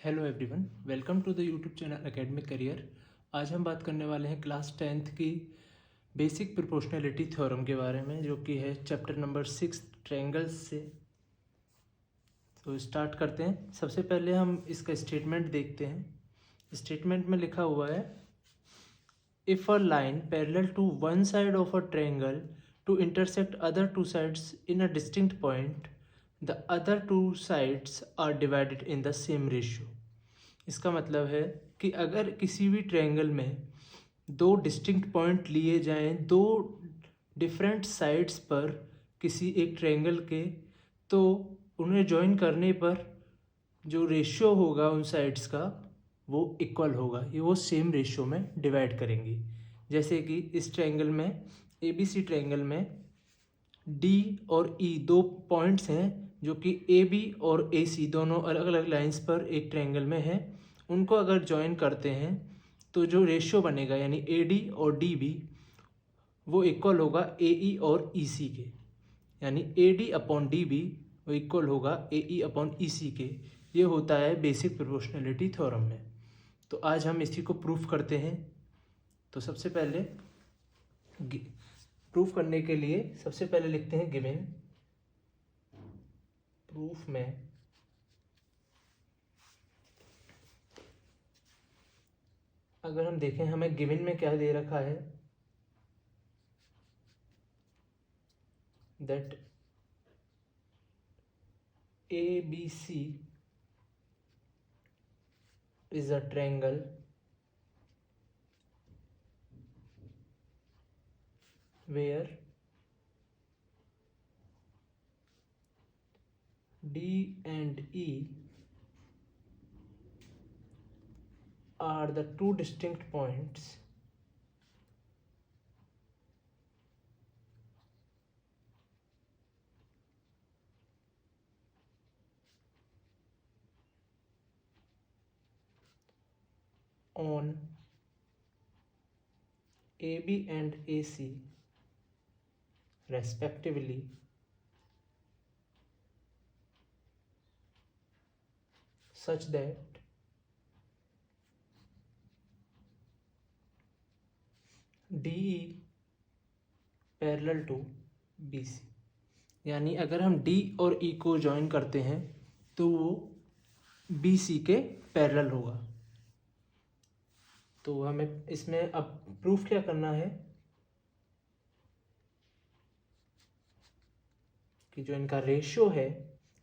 Hello everyone, welcome to the YouTube channel academic career. आज हम बात करने वाले हैं क्लास 10th की बेसिक प्रोपोर्शनैलिटी थ्योरम के बारे में, जो कि है चैप्टर नंबर 6 ट्रायंगल्स से। तो स्टार्ट करते हैं। सबसे पहले हम इसका स्टेटमेंट देखते हैं। स्टेटमेंट में लिखा हुआ है, if a line parallel to one side of a triangle to intersect other two sides in a distinct point, the other two sides are divided in the same ratio. इसका मतलब है कि अगर किसी भी ट्रायंगल में दो डिस्टिंक्ट पॉइंट लिए जाएं, दो डिफरेंट साइड्स पर किसी एक ट्रायंगल के, तो उन्हें जॉइन करने पर जो रेशियो होगा उन साइड्स का वो इक्वल होगा, ये वो सेम रेशियो में डिवाइड करेंगी। जैसे कि इस ट्रायंगल में, ABC ट्रायंगल में डी और ई दो पॉइंट्स हैं जो कि AB और AC दोनों अलग अलग लाइंस पर एक ट्रायंगल में हैं। उनको अगर जॉइन करते हैं तो जो रेशियो बनेगा, यानी AD और DB, वो इक्वल होगा AE और EC के। यानी AD अपॉन DB वो इक्वल होगा AE अपॉन EC के। ये होता है बेसिक प्रोपोर्शनैलिटी थ्योरम में। तो आज हम इसी को प्रूफ करते हैं। तो सबसे पहले प्रूफ करने के लिए सबसे पहले लिखते हैं गिवन। प्रूफ में अगर हम देखें, हमें गिवन में क्या दे रखा है, that ABC is a triangle where D and E are the two distinct points on AB and AC respectively, such that DE parallel to BC। यानी अगर हम D और E को ज्वाइन करते हैं तो वो BC के पैरेलल होगा। तो हमें इसमें अब प्रूफ क्या करना है कि जो इनका रेशियो है,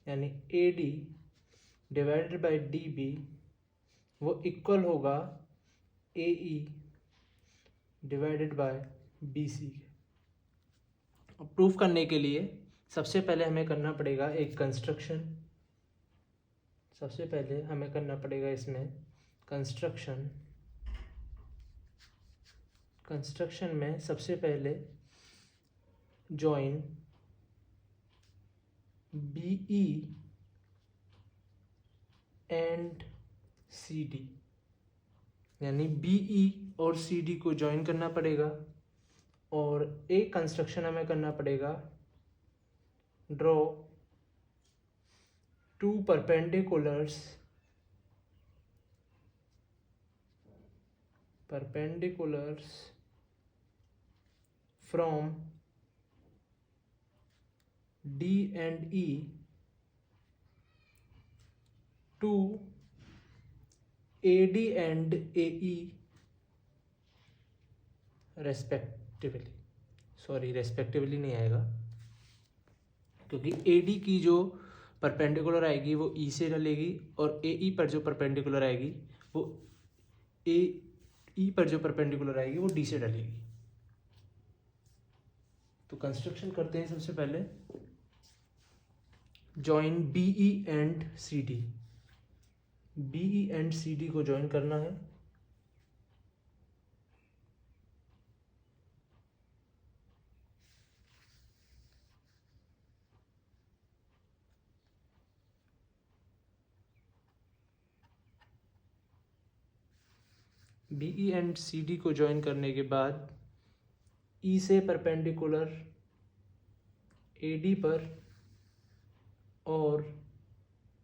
यानी AD डिवाइडेड बाय DB, वो इक्वल होगा AE divided by BC। Proof करने के लिए सबसे पहले हमें करना पड़ेगा एक कंस्ट्रक्शन। सबसे पहले हमें करना पड़ेगा इसमें कंस्ट्रक्शन। कंस्ट्रक्शन में सबसे पहले जॉइन BE एंड CD, यानी BE और CD को जॉइन करना पड़ेगा। और एक कंस्ट्रक्शन हमें करना पड़ेगा, draw two perpendiculars from D and E to AD and AE respectively. Sorry, respectively नहीं आएगा, क्योंकि AD की जो परपेंडिकुलर आएगी वो E से डलेगी, और AE पर जो परपेंडिकुलर आएगी वो AE पर जो परपेंडिकुलर आएगी वो D से डलेगी। तो कंस्ट्रक्शन करते हैं। सबसे पहले join BE and CD। BE and CD को जॉइन करना है। BE एंड CD को जॉइन करने के बाद E से परपेंडिकुलर AD पर और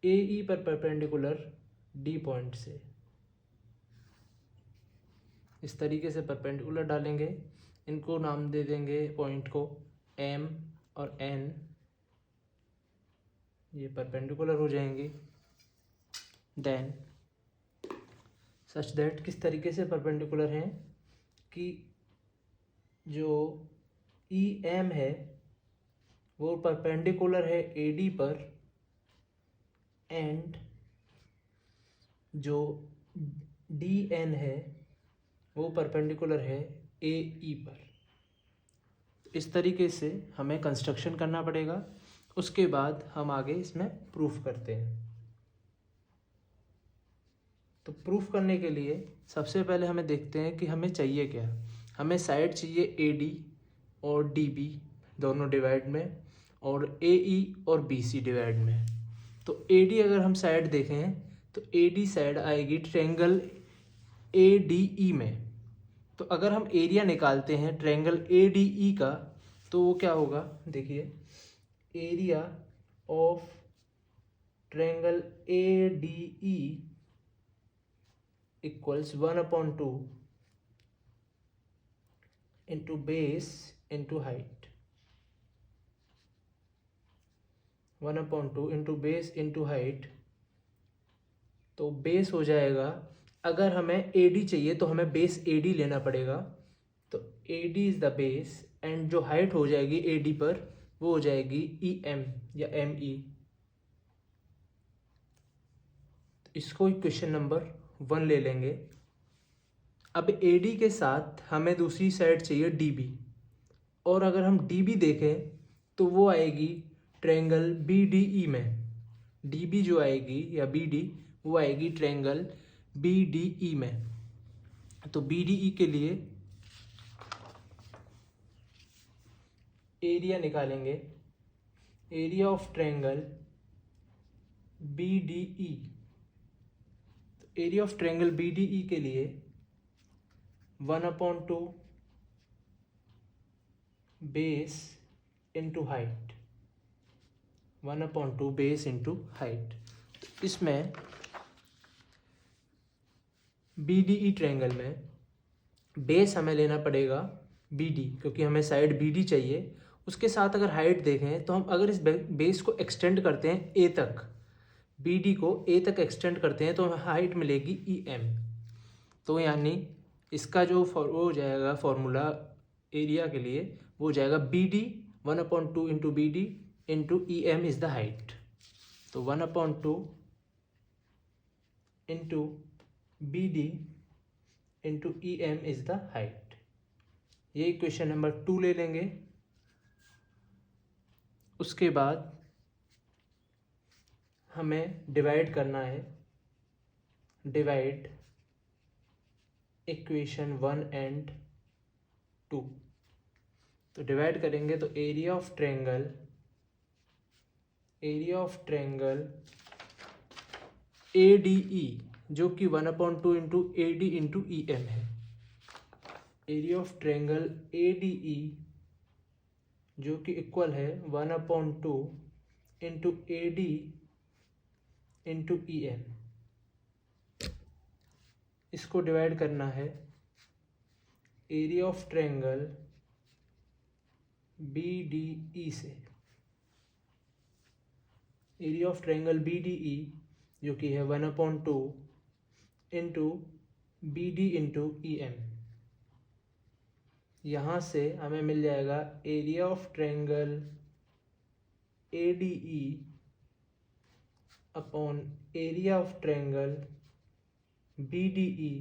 AE पर परपेंडिकुलर डी पॉइंट से। इस तरीके से परपेंडिकुलर डालेंगे, इनको नाम दे देंगे पॉइंट को एम और एन, ये परपेंडिकुलर हो जाएंगे। देन सच दैट किस तरीके से परपेंडिकुलर हैं कि जो ई एम है वो परपेंडिकुलर है ए डी पर, एंड जो डी एन है वो परपेंडिकुलर है ए ई पर। इस तरीके से हमें कंस्ट्रक्शन करना पड़ेगा, उसके बाद हम आगे इसमें प्रूफ करते हैं। तो प्रूफ करने के लिए सबसे पहले हमें देखते हैं कि हमें चाहिए क्या। हमें साइड चाहिए ए डी और डी बी दोनों डिवाइड में, और ए ई और बी सी डिवाइड में। तो ए डी अगर हम साइड देखें तो ए डी साइड आएगी ट्रायंगल ए डी ई में। तो अगर हम एरिया निकालते हैं ट्रायंगल ए डी ई का तो वो क्या होगा, देखिए area of triangle A D E equals 1/2 into base into height, 1/2 into base into height. तो बेस हो जाएगा, अगर हमें ए डी चाहिए तो हमें बेस ए डी लेना पड़ेगा, तो A D is the base, and जो हाइट हो जाएगी ए डी पर वो हो जाएगी ई एम या एम ई। इसको क्वेश्चन नंबर 1 ले लेंगे। अब ए डी के साथ हमें दूसरी साइड चाहिए डी बी, और अगर हम डी बी देखें तो वो आएगी ट्रायंगल बी डी ई में। डी बी जो आएगी या बी डी वो आएगी ट्रायंगल बी डी ई में। तो बी डी ई के लिए एरिया निकालेंगे, area of triangle B D E. तो area of triangle B D E के लिए 1/2 base into height, 1/2 base into height. इसमें बी डी ई ट्रायंगल में बेस हमें लेना पड़ेगा बी डी, क्योंकि हमें साइड बी डी चाहिए। उसके साथ अगर हाइट देखें तो हम अगर इस बेस को एक्सटेंड करते हैं ए तक, बी डी को ए तक एक्सटेंड करते हैं तो हमें हाइट मिलेगी ई एम। तो यानी इसका जो वो हो जाएगा फॉर्मूला एरिया के लिए, वो हो जाएगा B D 1/2 into B D into E M is the height. तो 1/2 into B D into E M is the height. ये क्वेश्चन नंबर 2 ले लेंगे। उसके बाद हमें डिवाइड करना है, डिवाइड इक्वेशन 1 एंड 2। तो डिवाइड करेंगे तो area of triangle A D E जो कि 1/2 into A D into E M है। Area of triangle A D E जो कि इक्वल है 1/2 into A D into E M. इसको डिवाइड करना है area of triangle B D E से। Area of triangle B D E जो कि है 1/2 into B D into E M. यहाँ से हमें मिल जाएगा area of triangle A D E upon area of triangle B D E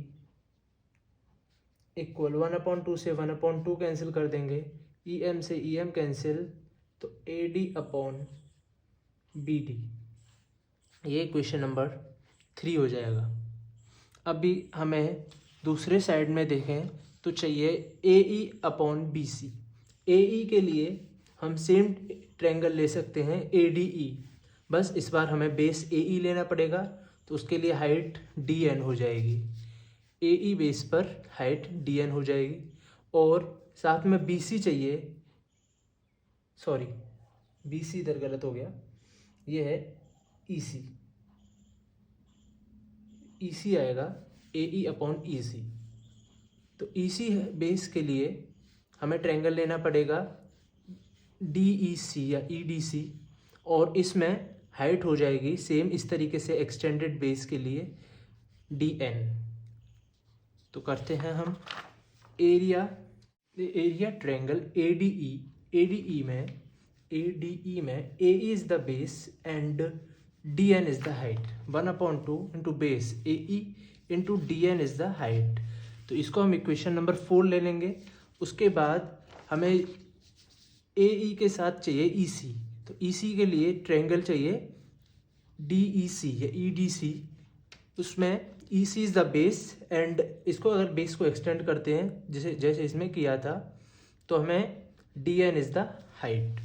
equal 1/2 से 1/2 कैंसिल कर देंगे, ई एम से ई एम कैंसिल, तो A D upon B D. ये क्वेश्चन नंबर 3 हो जाएगा। अभी हमें दूसरे साइड में देखें तो चाहिए ए E upon B C. A ई के लिए हम सेम ट्रायंगल ले सकते हैं ए डी ई, बस इस बार हमें बेस ए ई लेना पड़ेगा, तो उसके लिए हाइट डी एन हो जाएगी। ए ई बेस पर हाइट डी एन हो जाएगी, और साथ में बी सी चाहिए, सॉरी बी सी इधर गलत हो गया, ये है ई सी। ई सी आएगा ए ई अपॉन ई सी। तो ई सी बेस के लिए हमें ट्रायंगल लेना पड़ेगा डी ई सी या ई डी सी, और इसमें हाइट हो जाएगी सेम इस तरीके से एक्सटेंडेड बेस के लिए डी एन। तो करते हैं हम area triangle A D E में A is the base and D N is the height. 1/2 into base A E into D N is the height. तो इसको हम इक्वेशन नंबर 4 ले लेंगे। उसके बाद हमें ए ई के साथ चाहिए ई सी। तो ई सी के लिए ट्रायंगल चाहिए डी ई सी या ई डी सी। उसमें E C is the base and इसको अगर बेस को एक्सटेंड करते हैं जैसे इसमें किया था, तो हमें D N is the height.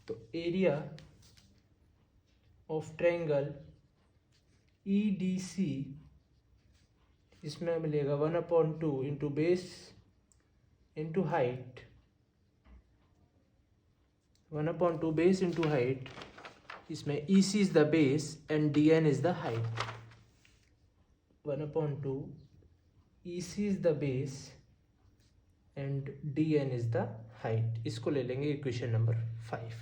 तो area of triangle E D C, इसमें मिलेगा 1/2 into base into height, 1/2 base into height. इसमें E C is the base and D N is the height. 1/2 E C is the base and D N is the height. इसको ले लेंगे equation number 5।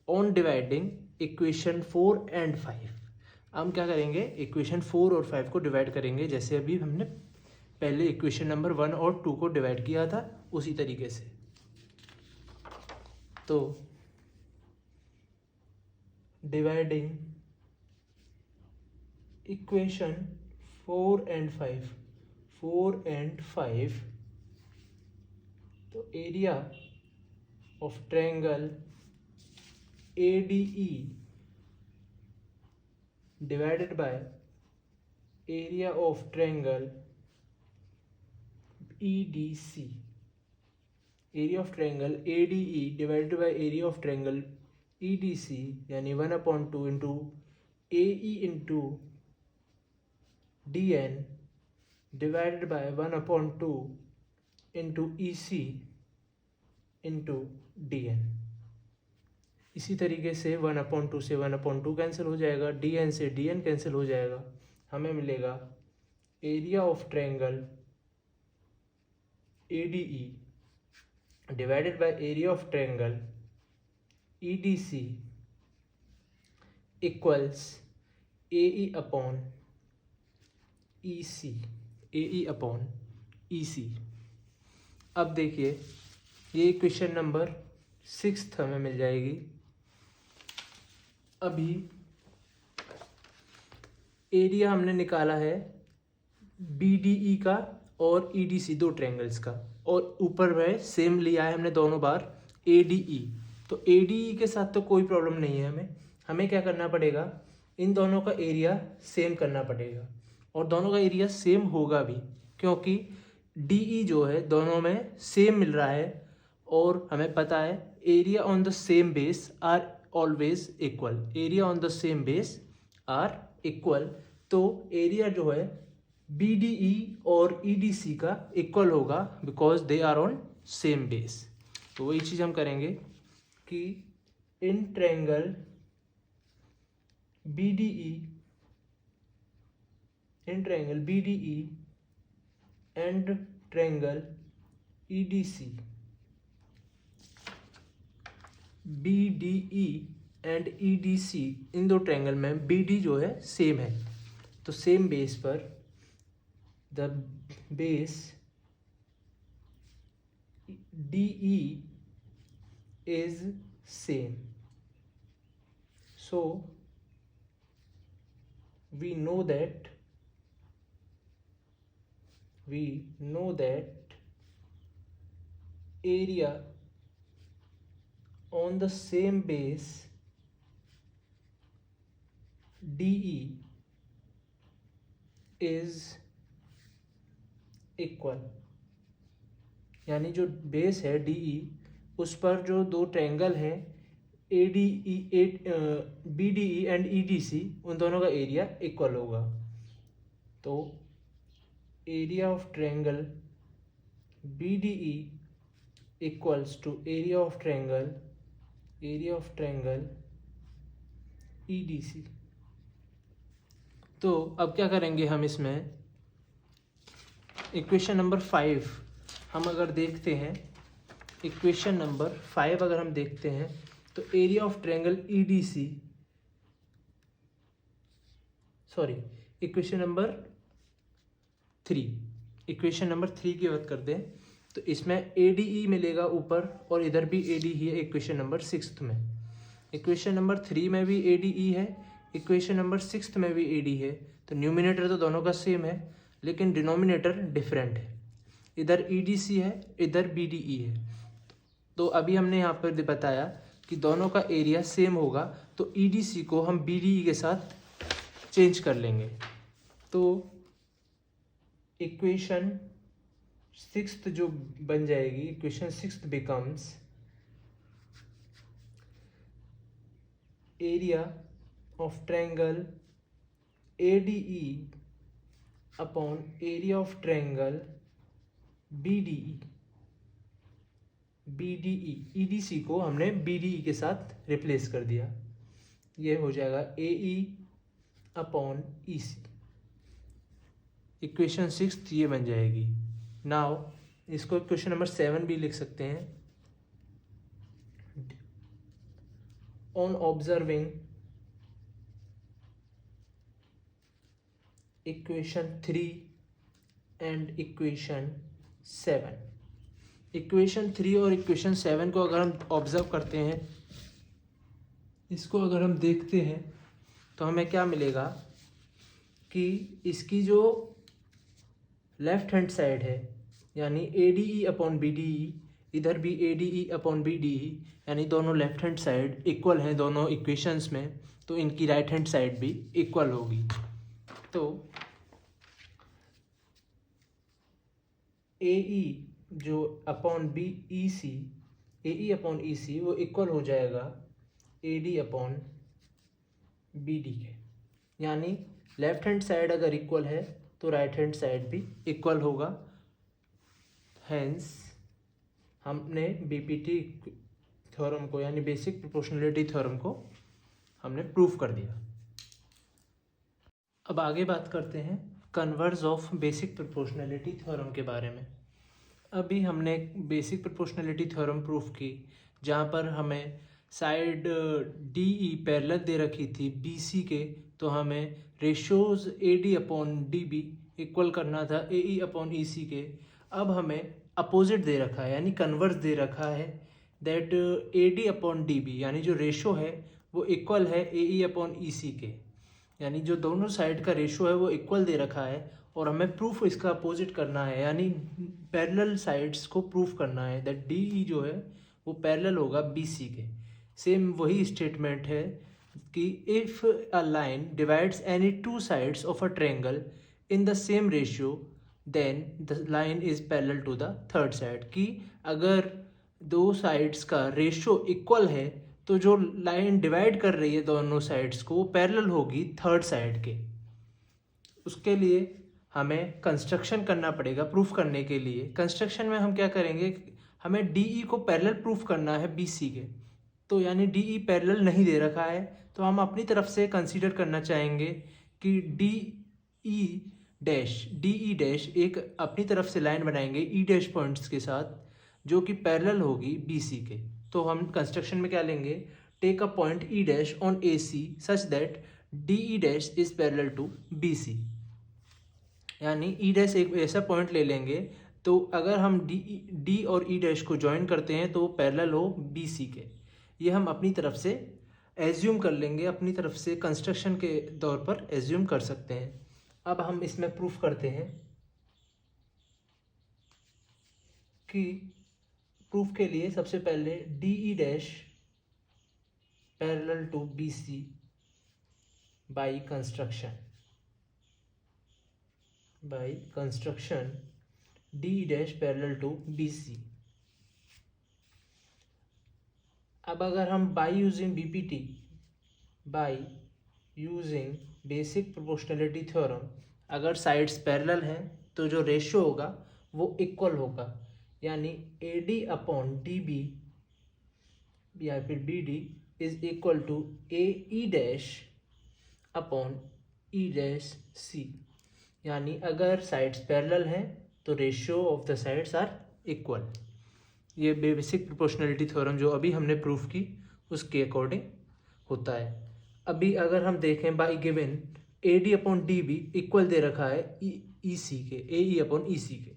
On dividing equation 4 and 5, हम क्या करेंगे, equation 4 और 5 को divide करेंगे जैसे अभी हमने पहले इक्वेशन नंबर 1 और 2 को डिवाइड किया था उसी तरीके से। तो डिवाइडिंग इक्वेशन 4 and 5, तो area of triangle ADE divided by area of triangle EDC, area of triangle ADE divided by area of triangle EDC, यानी 1/2 into AE into dn divided by 1/2 into EC into dn। इसी तरीके से 1/2 से 1/2 cancel हो जाएगा, dn से dn cancel हो जाएगा। हमें मिलेगा area of triangle ADE divided by area of triangle EDC equals AE upon EC, AE upon EC। अब देखिए ये इक्वेशन नंबर 6 हमें मिल जाएगी। अभी एरिया हमने निकाला है BDE का और EDC, दो ट्रायंगल्स का, और ऊपर में सेम लिया है हमने दोनों बार ADE। तो ADE के साथ तो कोई प्रॉब्लम नहीं है, हमें क्या करना पड़ेगा, इन दोनों का एरिया सेम करना पड़ेगा, और दोनों का एरिया सेम होगा भी क्योंकि DE जो है दोनों में सेम मिल रहा है, और हमें पता है area on the same base are always equal, area on the same base are equal. तो एरिया जो है BDE और EDC का इक्वल होगा because they are on same base. तो वही चीज़ हम करेंगे कि in triangle BDE and triangle EDC, BDE and EDC, इन दो ट्रायंगल में BD जो है सेम है, तो सेम बेस पर the base DE is same, so we know that area on the same base DE is equal, यानी जो बेस है DE उस पर जो दो ट्रायंगल हैं BDE एंड EDC, उन दोनों का एरिया इक्वल होगा। तो area of triangle BDE equals to area of triangle EDC। तो अब क्या करेंगे हम इसमें, इक्वेशन नंबर 5 हम अगर देखते हैं, इक्वेशन नंबर 5 अगर हम देखते हैं तो area of triangle EDC, sorry equation number 3 की बात करते हैं तो इसमें ADE मिलेगा ऊपर और इधर भी ADE है इक्वेशन नंबर 6 में। इक्वेशन नंबर 3 में भी ADE है, इक्वेशन नंबर 6 में भी AD है। तो न्यूमिनेटर तो दोनों का सेम है लेकिन डिनोमिनेटर डिफरेंट है, इधर EDC है इधर BDE है। तो अभी हमने यहाँ पर बताया कि दोनों का एरिया सेम होगा तो EDC को हम BDE के साथ चेंज कर लेंगे। तो इक्वेशन 6 जो बन जाएगी, equation 6 becomes area of triangle ADE upon area of triangle BDE। EDC को हमने BDE के साथ रिप्लेस कर दिया, ये हो जाएगा AE अपॉन EC। इक्वेशन 6 ये बन जाएगी। नाउ इसको इक्वेशन नंबर 7 भी लिख सकते हैं। On observing equation 3 and equation 7, equation 3 और इक्वेशन 7 को अगर हम ऑब्जर्व करते हैं, इसको अगर हम देखते हैं तो हमें क्या मिलेगा कि इसकी जो लेफ्ट हैंड साइड है यानी ADE अपॉन BDE, इधर भी ADE अपॉन BDE, यानी दोनों लेफ्ट हैंड साइड इक्वल हैं दोनों इक्वेशंस में, तो इनकी राइट हैंड साइड भी इक्वल होगी। तो AE जो अपॉन AE अपॉन EC वो इक्वल हो जाएगा AD अपॉन BD के, यानी लेफ्ट हैंड साइड अगर इक्वल है तो राइट हैंड साइड भी इक्वल होगा। हेंस हमने BPT थ्योरम को यानी बेसिक प्रोपोर्शनलिटी थ्योरम को हमने प्रूफ कर दिया। अब आगे बात करते हैं converse of basic proportionality theorem के बारे में। अभी हमने बेसिक प्रोपोर्शनलिटी थ्योरम प्रूफ की जहाँ पर हमें साइड DE पैरेलल दे रखी थी BC के, तो हमें ratios AD upon DB equal करना था AE अपॉन EC के। अब हमें अपोजिट दे रखा है यानी कन्वर्स दे रखा है दैट AD अपॉन DB, यानी जो रेशो है वो इक्वल है AE अपॉन EC के, यानी जो दोनों साइड का रेशो है वो इक्वल दे रखा है और हमें प्रूफ इसका अपोजिट करना है यानी पैरेलल साइड्स को प्रूफ करना है दैट DE जो है वो पैरेलल होगा BC के। सेम वही स्टेटमेंट है कि if a line divides any two sides of a triangle in the same ratio then the line is parallel to the third side, कि अगर दो साइड्स का रेशियो इक्वल है तो जो लाइन डिवाइड कर रही है दोनों साइड्स को वो पैरेलल होगी थर्ड साइड के। उसके लिए हमें कंस्ट्रक्शन करना पड़ेगा प्रूफ करने के लिए। कंस्ट्रक्शन में हम क्या करेंगे, हमें DE को पैरेलल प्रूफ करना है BC के, तो यानी DE पैरेलल नहीं दे रखा है तो हम अपनी तरफ से कंसीडर करना चाहेंगे कि DE डैश एक अपनी तरफ से लाइन बनाएंगे E डैश पॉइंट्स के साथ जो कि पैरेलल होगी BC के। तो हम कंस्ट्रक्शन में क्या लेंगे, take a point E dash on AC such that DE dash is parallel to BC, यानी E डैश एक ऐसा पॉइंट ले लेंगे तो अगर हम D और E डैश को ज्वाइन करते हैं तो पैरेलल हो BC के। ये हम अपनी तरफ से एज्यूम कर लेंगे, अपनी तरफ से कंस्ट्रक्शन के तौर पर एज्यूम कर सकते हैं। अब हम इसमें प्रूफ करते हैं कि प्रूफ के लिए सबसे पहले DE dash parallel to BC by construction DE dash parallel to BC। अब अगर हम by using basic proportionality theorem, अगर साइड्स पैरेलल हैं तो जो रेशियो होगा वो इक्वल होगा, यानी AD अपॉन DB या फिर BD is equal to AE dash upon E dash C, यानी अगर साइड्स पैरेलल हैं तो ratio of the sides are equal. ये बेसिक प्रोपोर्शनलिटी थ्योरम जो अभी हमने प्रूफ की उसके अकॉर्डिंग होता है। अभी अगर हम देखें by given A D upon D B equal दे रखा है ई सी के, ए ई अपॉन ई सी के,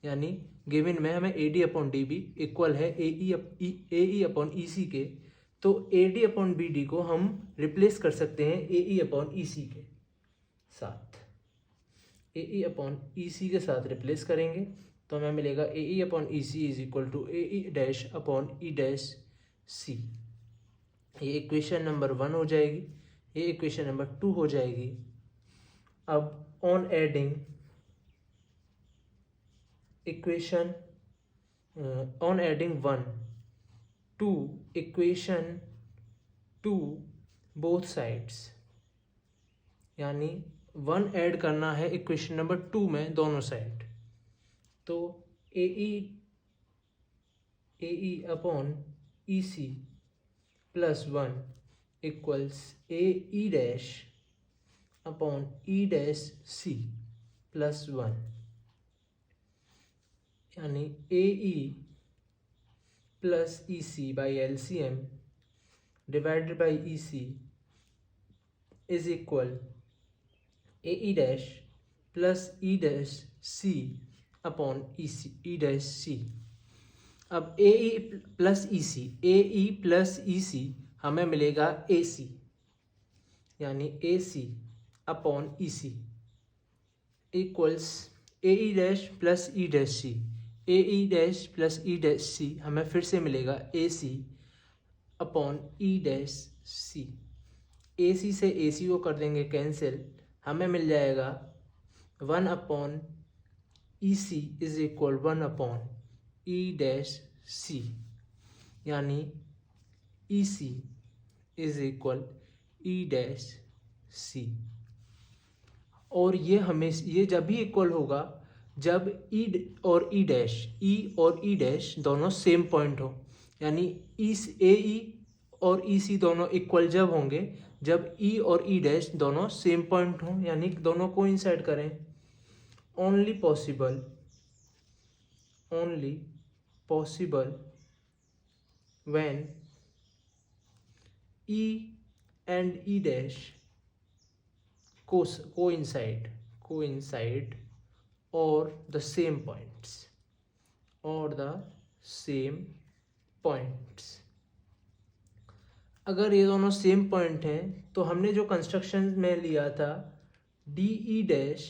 यानी गिवन में हमें A D upon D B equal है A E upon E C के, तो A D upon B D को हम रिप्लेस कर सकते हैं ए ई अपॉन ई सी के साथ। ए ई अपॉन ई सी के साथ रिप्लेस करेंगे तो हमें मिलेगा A E upon E C is equal to A E dash upon E dash C. ये इक्वेशन नंबर 1 हो जाएगी, ये इक्वेशन नंबर 2 हो जाएगी। अब on adding equation on adding 1 to equation 2 both sides, यानी 1 ऐड करना है इक्वेशन नंबर 2 में दोनों साइड, तो A E upon E C plus 1 equals A E dash upon E dash C plus 1, यानी A E plus E C by L C M divided by E C is equal A E dash plus E dash C upon E dash C. अब A E plus E सी हमें मिलेगा A C, यानी A C upon E C equals A E dash plus E dash C, A E dash plus E dash C हमें फिर से मिलेगा A C upon E dash C. ए सी से ए सी को कर देंगे कैंसिल, हमें मिल जाएगा 1 upon E C is equal 1 upon E dash C, यानी E C is equal E dash C. और ये जब भी इक्वल होगा जब ई और ई डैश दोनों सेम पॉइंट हो, यानी ए ई और ई सी दोनों इक्वल जब होंगे जब ई और ई डैश दोनों सेम पॉइंट हों, यानी दोनों कोइंसाइड करें। Only possible when E and E dash coincide or the same points। अगर ये दोनों सेम पॉइंट हैं तो हमने जो कंस्ट्रक्शन में लिया था D E dash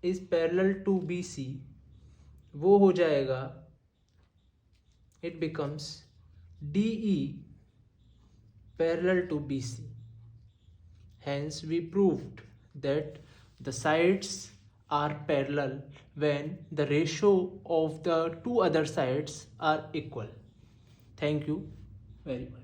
is parallel to B C, वो हो जाएगा it becomes D E parallel to B C. Hence we proved that the sides are parallel when the ratio of the two other sides are equal. Thank you very much.